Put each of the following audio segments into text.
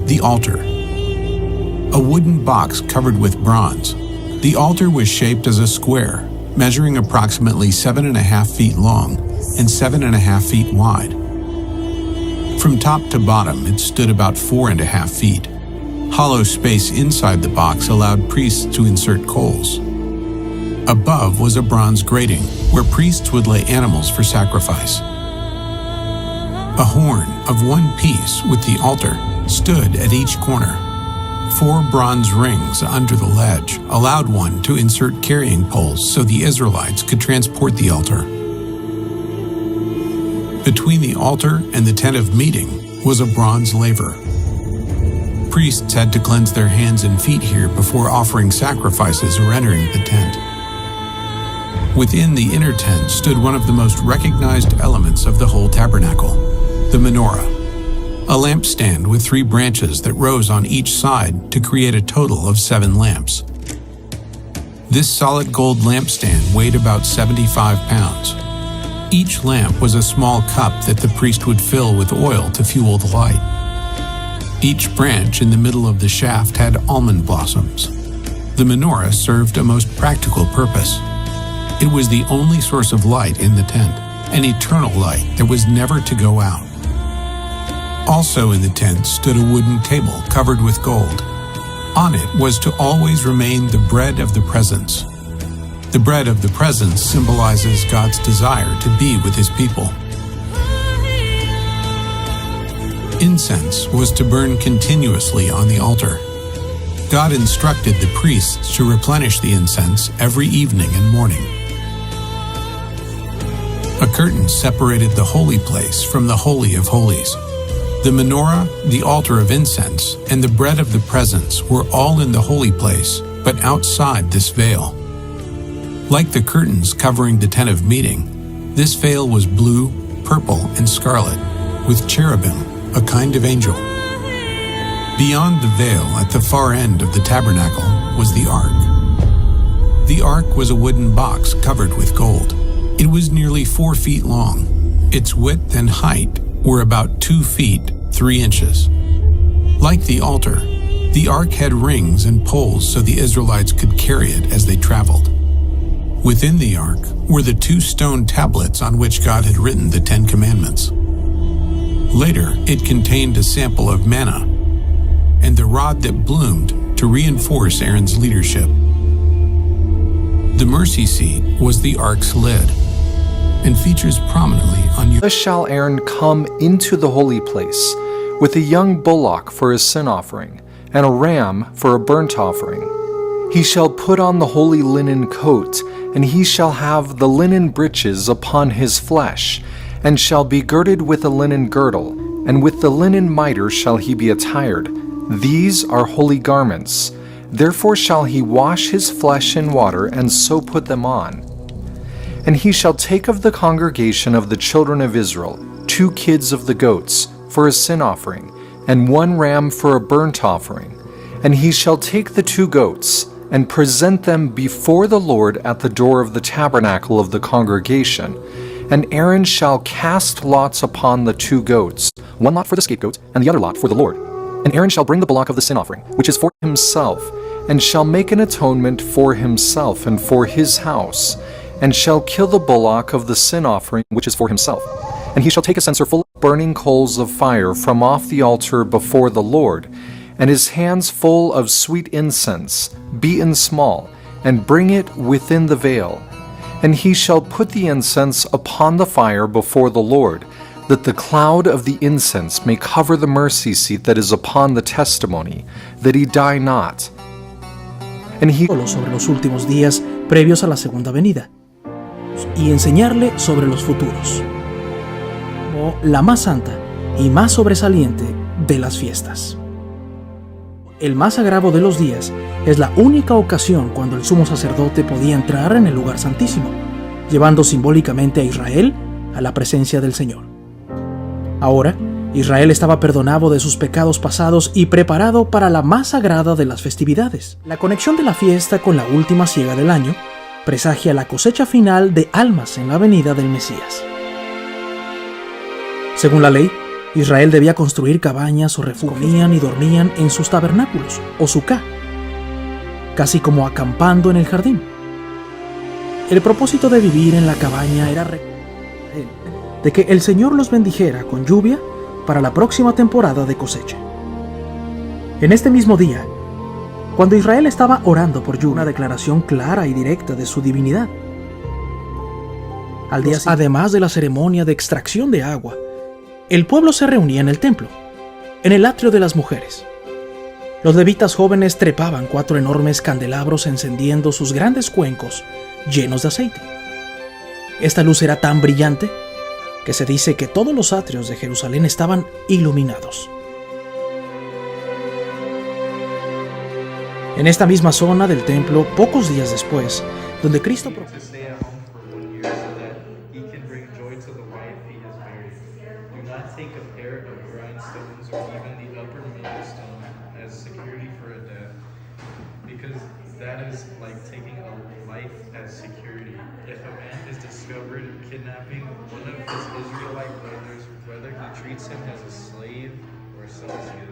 The altar. A wooden box covered with bronze. The altar was shaped as a square, measuring approximately 7.5 feet long and 7.5 feet wide. From top to bottom, it stood about 4.5 feet. Hollow space inside the box allowed priests to insert coals. Above was a bronze grating, where priests would lay animals for sacrifice. A horn of one piece with the altar stood at each corner. 4 bronze rings under the ledge allowed one to insert carrying poles so the Israelites could transport the altar. Between the altar and the tent of meeting was a bronze laver. Priests had to cleanse their hands and feet here before offering sacrifices or entering the tent. Within the inner tent stood one of the most recognized elements of the whole tabernacle, the menorah, a lampstand with 3 branches that rose on each side to create a total of 7 lamps. This solid gold lampstand weighed about 75 pounds. Each lamp was a small cup that the priest would fill with oil to fuel the light. Each branch in the middle of the shaft had almond blossoms. The menorah served a most practical purpose. It was the only source of light in the tent, an eternal light that was never to go out. Also in the tent stood a wooden table covered with gold. On it was to always remain the bread of the presence. The bread of the presence symbolizes God's desire to be with His people. Incense was to burn continuously on the altar. God instructed the priests to replenish the incense every evening and morning. A curtain separated the holy place from the Holy of Holies. The menorah, the altar of incense, and the bread of the presence were all in the holy place, but outside this veil. Like the curtains covering the tent of meeting, this veil was blue, purple, and scarlet, with cherubim, a kind of angel. Beyond the veil, at the far end of the tabernacle, was the ark. The ark was a wooden box covered with gold. It was nearly 4 feet long. Its width and height were about 2 feet, 3 inches. Like the altar, the ark had rings and poles so the Israelites could carry it as they traveled. Within the ark were the 2 stone tablets on which God had written the 10 Commandments. Later, it contained a sample of manna and the rod that bloomed to reinforce Aaron's leadership. The mercy seat was the ark's lid and features prominently on Thus shall Aaron come into the holy place with a young bullock for a sin offering and a ram for a burnt offering. He shall put on the holy linen coat, and he shall have the linen breeches upon his flesh, and shall be girded with a linen girdle, and with the linen mitre shall he be attired. These are holy garments. Therefore shall he wash his flesh in water, and so put them on. And he shall take of the congregation of the children of Israel 2 kids of the goats for a sin offering, and 1 ram for a burnt offering. And he shall take the 2 goats, and present them before the Lord at the door of the tabernacle of the congregation. And Aaron shall cast lots upon the 2 goats, 1 lot for the scapegoat, and the other lot for the Lord. And Aaron shall bring the bullock of the sin offering, which is for himself, and shall make an atonement for himself and for his house, and shall kill the bullock of the sin offering, which is for himself. And he shall take a censer full of burning coals of fire from off the altar before the Lord, and his hands full of sweet incense, beaten small, and bring it within the veil. And he shall put the incense upon the fire before the Lord, that the cloud of the incense may cover the mercy seat that is upon the testimony, that he die not. And he sobre los últimos días previos a la segunda venida, y enseñarle sobre los futuros, como la más santa y más sobresaliente de las fiestas. El más sagrado de los días es la única ocasión cuando el sumo sacerdote podía entrar en el lugar santísimo, llevando simbólicamente a Israel a la presencia del Señor. Ahora, Israel estaba perdonado de sus pecados pasados y preparado para la más sagrada de las festividades. La conexión de la fiesta con la última siega del año presagia la cosecha final de almas en la venida del Mesías. Según la ley, Israel debía construir cabañas o refugios, comían y dormían en sus tabernáculos o suká, casi como acampando en el jardín. El propósito de vivir en la cabaña era de que el Señor los bendijera con lluvia para la próxima temporada de cosecha. En este mismo día, cuando Israel estaba orando por lluvia, una declaración clara y directa de su divinidad. Al día siguiente, además de la ceremonia de extracción de agua, el pueblo se reunía en el templo, en el atrio de las mujeres. Los levitas jóvenes trepaban 4 enormes candelabros encendiendo sus grandes cuencos llenos de aceite. Esta luz era tan brillante que se dice que todos los atrios de Jerusalén estaban iluminados. En esta misma zona del templo, pocos días después, donde Cristo that is like taking a life as security. If a man is discovered kidnapping one of his Israelite brothers, whether he treats him as a slave or sells him,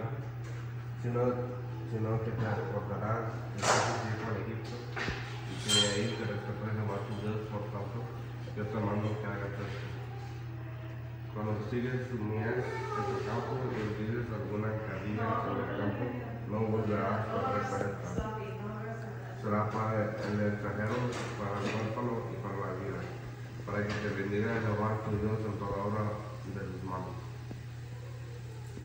sino que te recordarás de que tu hijo en Egipto y que de ahí te rescató Jehová tu Dios. Por tanto, yo te mando que hagas esto. Cuando sigues tu miel en tu campo y olvides alguna cadilla sobre el campo, no volverás a recoger tanto. Será para el extranjero, para el huérfano y para la vida, para que te bendiga Jehová tu Dios en toda obra de tus manos.